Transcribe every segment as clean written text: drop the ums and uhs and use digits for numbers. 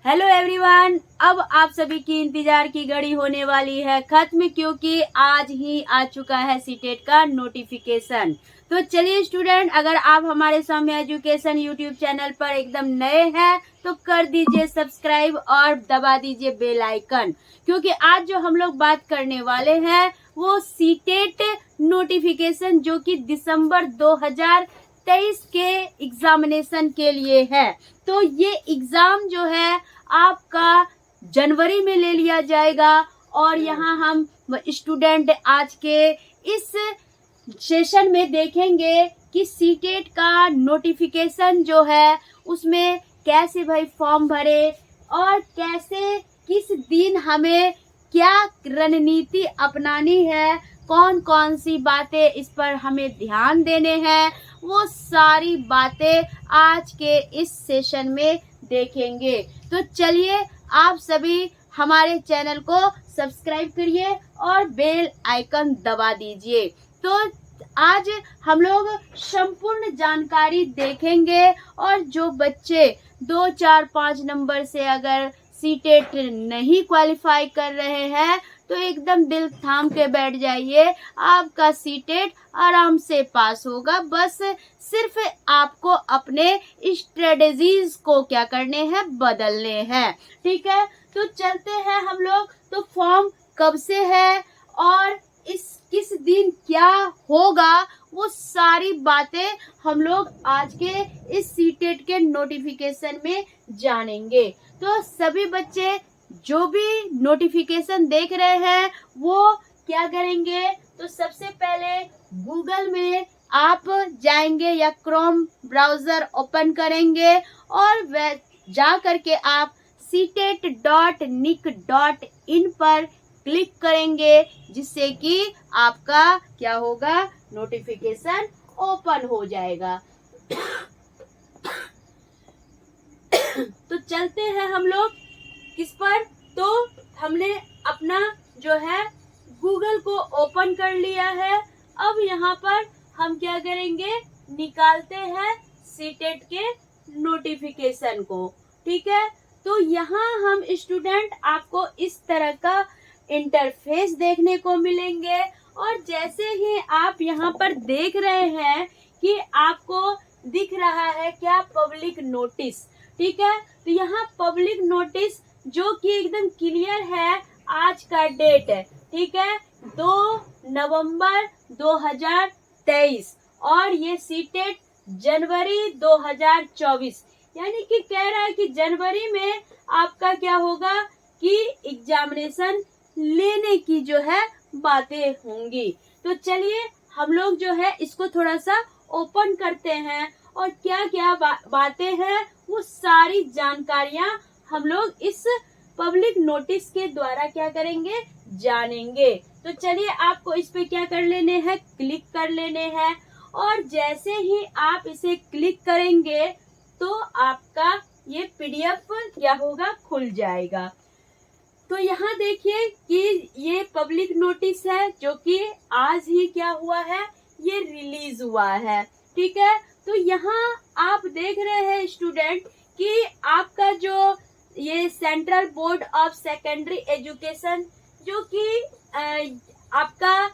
Hello everyone, अब आप सभी की इंतजार की घड़ी होने वाली है खत्म, क्योंकि आज ही आ चुका है सीटेट का नोटिफिकेशन। तो चलिए स्टूडेंट, अगर आप हमारे सौम्य एजुकेशन यूट्यूब चैनल पर एकदम नए हैं तो कर दीजिए सब्सक्राइब और दबा दीजिए बेल आइकन, क्योंकि आज जो हम लोग बात करने वाले हैं वो सीटेट नोटिफिकेशन जो कि दिसंबर 2023 के एग्जामिनेशन के लिए है। तो ये एग्जाम जो है आपका जनवरी में ले लिया जाएगा और यहाँ हम स्टूडेंट आज के इस सेशन में देखेंगे कि सीटेट का नोटिफिकेशन जो है उसमें कैसे भाई फॉर्म भरे और कैसे किस दिन हमें क्या रणनीति अपनानी है, कौन कौन सी बातें इस पर हमें ध्यान देने हैं, वो सारी बातें आज के इस सेशन में देखेंगे। तो चलिए आप सभी हमारे चैनल को सब्सक्राइब करिए और बेल आइकन दबा दीजिए। तो आज हम लोग संपूर्ण जानकारी देखेंगे और जो बच्चे 2, 4, 5 नंबर से अगर सीटेट नहीं क्वालिफाई कर रहे हैं तो एकदम दिल थाम के बैठ जाइए, आपका सीटेट आराम से पास होगा। बस सिर्फ आपको अपने स्ट्रेटेजीज को क्या करने हैं, बदलने हैं। ठीक है, तो चलते हैं हम लोग। तो फॉर्म कब से है और किस दिन क्या होगा, वो सारी बातें हम लोग आज के इस सीटेट के नोटिफिकेशन में जानेंगे। तो सभी बच्चे जो भी नोटिफिकेशन देख रहे हैं वो क्या करेंगे, तो सबसे पहले गूगल में आप जाएंगे या क्रोम ब्राउजर ओपन करेंगे और वह जा करके आप ctet.nic.in पर क्लिक करेंगे, जिससे कि आपका क्या होगा, नोटिफिकेशन ओपन हो जाएगा। तो चलते हैं हम लोग किस पर, तो हमने अपना जो है गूगल को ओपन कर लिया है। अब यहाँ पर हम क्या करेंगे, निकालते हैं सीटेट के नोटिफिकेशन को। ठीक है, तो यहाँ हम स्टूडेंट आपको इस तरह का इंटरफेस देखने को मिलेंगे और जैसे ही आप यहाँ पर देख रहे हैं कि आपको दिख रहा है क्या, पब्लिक नोटिस। ठीक है, तो यहाँ पब्लिक नोटिस जो कि एकदम क्लियर है, आज का डेट है। ठीक है, 2 नवंबर 2023 और ये सीटेट जनवरी 2024, यानी कि कह रहा है कि जनवरी में आपका क्या होगा कि एग्जामिनेशन लेने की जो है बातें होंगी। तो चलिए हम लोग जो है इसको थोड़ा सा ओपन करते हैं और क्या क्या बातें हैं वो सारी जानकारियां हम लोग इस पब्लिक नोटिस के द्वारा क्या करेंगे, जानेंगे। तो चलिए आपको इस पे क्या कर लेने हैं, क्लिक कर लेने हैं और जैसे ही आप इसे क्लिक करेंगे तो आपका ये पीडीएफ क्या होगा, खुल जाएगा। तो यहाँ देखिए कि ये पब्लिक नोटिस है जो कि आज ही क्या हुआ है, ये रिलीज हुआ है। ठीक है, तो यहाँ आप देख रहे हैं स्टूडेंट कि आपका जो ये central board of secondary education जो कि आपका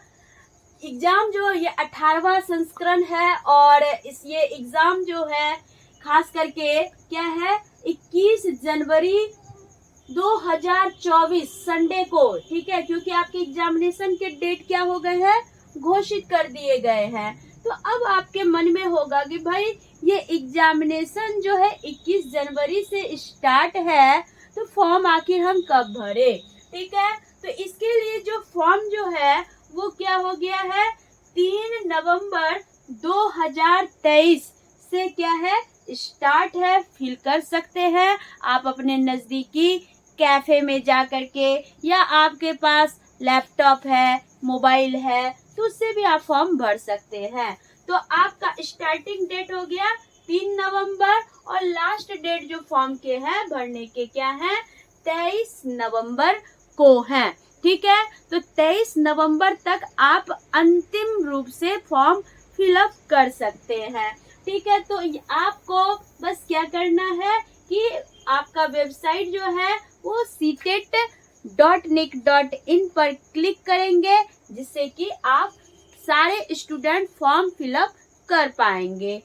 एग्जाम जो ये 18वां संस्करण है और ये एग्जाम जो है खास करके क्या है, 21 जनवरी 2024 संडे को। ठीक है, क्योंकि आपके एग्जामिनेशन के डेट क्या हो गए हैं, घोषित कर दिए गए हैं। तो अब आपके मन में होगा कि भाई ये एग्जामिनेशन जो है 21 जनवरी से स्टार्ट है, तो फॉर्म आखिर हम कब भरे। ठीक है, तो इसके लिए जो फॉर्म जो है वो क्या हो गया है, 3 नवंबर 2023 से क्या है, स्टार्ट है, फिल कर सकते हैं आप अपने नजदीकी कैफे में जा करके, या आपके पास लैपटॉप है, मोबाइल है, तो उससे भी आप फॉर्म भर सकते हैं। तो आपका स्टार्टिंग डेट हो गया 3 नवंबर और लास्ट डेट जो फॉर्म के है भरने के क्या है, 23 नवंबर को है। ठीक है, तो 23 नवंबर तक आप अंतिम रूप से फॉर्म फिलअप कर सकते हैं। ठीक है, तो आपको बस क्या करना है कि कि आपका वेबसाइट जो है वो ctet.nic.in पर क्लिक करेंगे, जिससे कि आप सारे स्टूडेंट फॉर्म फिलअप कर पाएंगे।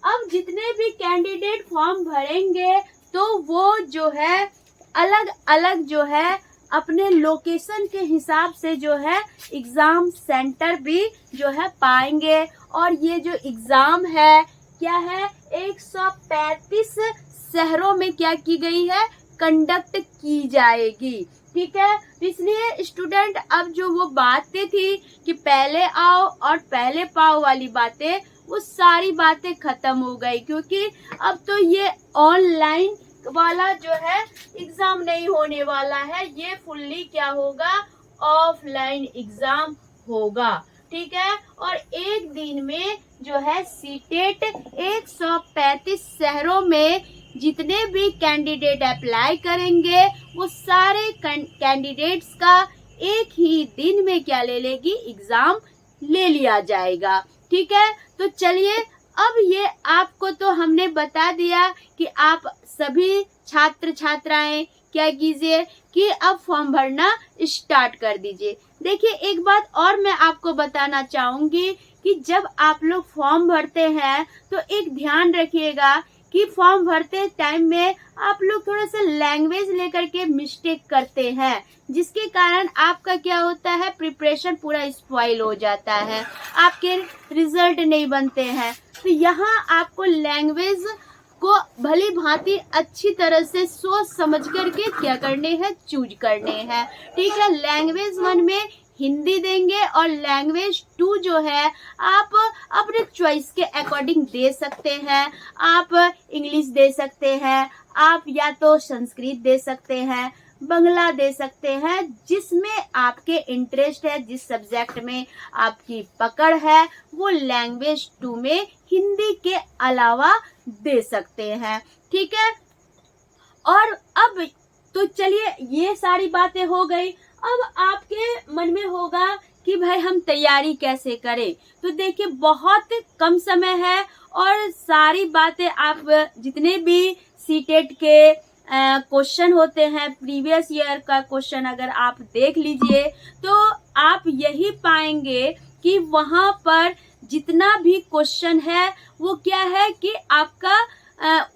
अब जितने भी कैंडिडेट फॉर्म भरेंगे तो वो जो है अलग अलग जो है अपने लोकेशन के हिसाब से जो है एग्जाम सेंटर भी जो है पाएंगे। और ये जो एग्जाम है क्या है, 135 शहरों में क्या की गई है, कंडक्ट की जाएगी। ठीक है, इसलिए स्टूडेंट अब जो वो बातें थी कि पहले आओ और पहले पाओ वाली बातें, वो सारी बातें खत्म हो गई, क्योंकि अब तो ये ऑनलाइन वाला जो है एग्जाम नहीं होने वाला है, ये फुल्ली क्या होगा, ऑफलाइन एग्जाम होगा। ठीक है, और एक दिन में जो है सीटेट 135 शहरों में जितने भी कैंडिडेट अप्लाई करेंगे वो सारे कैंडिडेट्स का एक ही दिन में क्या ले लेगी, एग्जाम ले लिया जाएगा। ठीक है, तो चलिए अब ये आपको तो हमने बता दिया कि आप सभी छात्र छात्राएं क्या कीजिए कि अब फॉर्म भरना स्टार्ट कर दीजिए। देखिए एक बात और मैं आपको बताना चाहूंगी कि जब आप लोग फॉर्म भरते हैं तो एक ध्यान रखिएगा कि फॉर्म भरते टाइम में आप लोग थोड़ा सा लैंग्वेज लेकर के मिस्टेक करते हैं, जिसके कारण आपका क्या होता है, प्रिपरेशन पूरा स्पॉइल हो जाता है, आपके रिजल्ट नहीं बनते हैं। तो यहाँ आपको लैंग्वेज को भली भांति अच्छी तरह से सोच समझ करके क्या करने हैं, चूज करने हैं। ठीक है, लैंग्वेज 1 में हिंदी देंगे और लैंग्वेज 2 जो है आप अपने चॉइस के अकॉर्डिंग दे सकते हैं। आप इंग्लिश दे सकते हैं, आप या तो संस्कृत दे सकते हैं, बंगला दे सकते हैं, जिसमें आपके इंटरेस्ट है, जिस सब्जेक्ट में आपकी पकड़ है, वो लैंग्वेज 2 में हिंदी के अलावा दे सकते हैं। ठीक है, और अब तो चलिए ये सारी बातें हो गई। अब आपके मन में होगा कि भाई हम तैयारी कैसे करें। तो देखिए बहुत कम समय है और सारी बातें आप जितने भी सीटेट के क्वेश्चन होते हैं, प्रीवियस ईयर का क्वेश्चन अगर आप देख लीजिए तो आप यही पाएंगे कि वहां पर जितना भी क्वेश्चन है वो क्या है कि आपका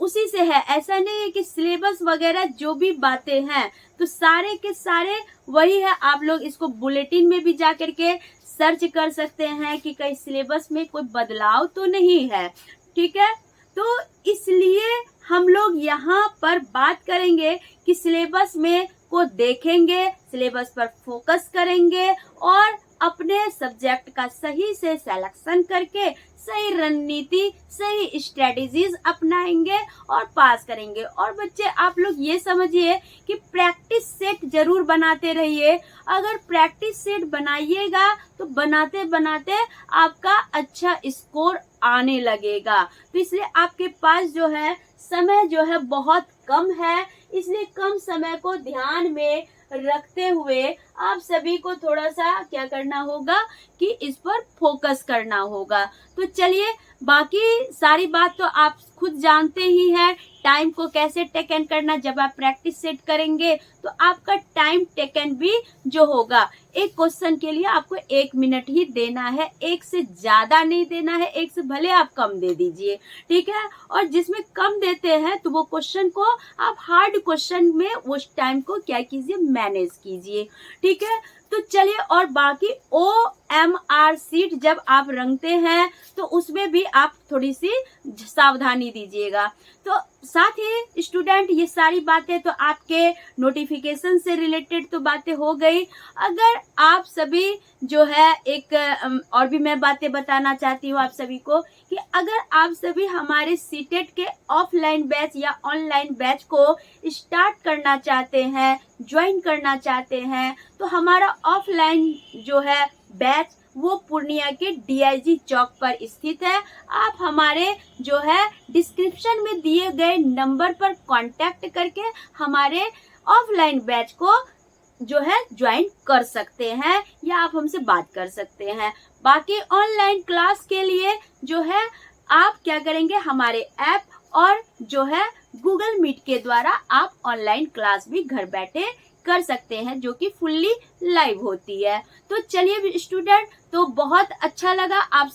उसी से है। ऐसा नहीं है कि सिलेबस वगैरह जो भी बातें हैं तो सारे के सारे वही है। आप लोग इसको बुलेटिन में भी जा करके सर्च कर सकते हैं कि कहीं सिलेबस में कोई बदलाव तो नहीं है। ठीक है, तो इसलिए हम लोग यहाँ पर बात करेंगे कि सिलेबस में को देखेंगे, सिलेबस पर फोकस करेंगे और अपने सब्जेक्ट का सही से सिलेक्शन करके सही रणनीति, सही स्ट्रेटेजीज अपनाएंगे और पास करेंगे। और बच्चे आप लोग ये समझिए कि प्रैक्टिस सेट जरूर बनाते रहिए। अगर प्रैक्टिस सेट बनाइएगा तो बनाते बनाते आपका अच्छा स्कोर आने लगेगा। तो इसलिए आपके पास जो है समय जो है बहुत कम है, इसलिए कम समय को ध्यान में रखते हुए आप सभी को थोड़ा सा क्या करना होगा कि इस पर फोकस करना होगा। तो चलिए बाकी सारी बात तो आप खुद जानते ही हैं, टाइम को कैसे टेकन करना। जब आप प्रैक्टिस सेट करेंगे तो आपका टाइम टेकन भी जो होगा, एक क्वेश्चन के लिए आपको 1 मिनट ही देना है, एक से ज्यादा नहीं देना है, एक से भले आप कम दे दीजिए। ठीक है, और जिसमें कम देते हैं तो वो क्वेश्चन को आप हार्ड क्वेश्चन में उस टाइम को क्या कीजिए, मैनेज कीजिए। ठीक है, तो चलिए और बाकी OMR सीट जब आप रंगते हैं तो उसमें भी आप थोड़ी सी सावधानी दीजिएगा। तो साथ ही स्टूडेंट ये सारी बातें तो आपके नोटिफिकेशन से रिलेटेड तो बातें हो गई। अगर आप सभी जो है एक और भी मैं बातें बताना चाहती हूँ आप सभी को कि अगर आप सभी हमारे सीटेट के ऑफलाइन बैच या ऑनलाइन बैच को स्टार्ट करना चाहते हैं, ज्वाइन करना चाहते हैं, तो हमारा ऑफलाइन जो है बैच वो पूर्णिया के DIG चौक पर स्थित है। आप हमारे जो है डिस्क्रिप्शन में दिए गए नंबर पर कांटेक्ट करके हमारे ऑफलाइन बैच को जो है ज्वाइन कर सकते हैं या आप हमसे बात कर सकते हैं। बाकी ऑनलाइन क्लास के लिए जो है आप क्या करेंगे, हमारे ऐप और जो है गूगल मीट के द्वारा आप ऑनलाइन क्लास भी घर बैठे कर सकते हैं, जो कि फुल्ली लाइव होती है। तो चलिए स्टूडेंट, तो बहुत अच्छा लगा आप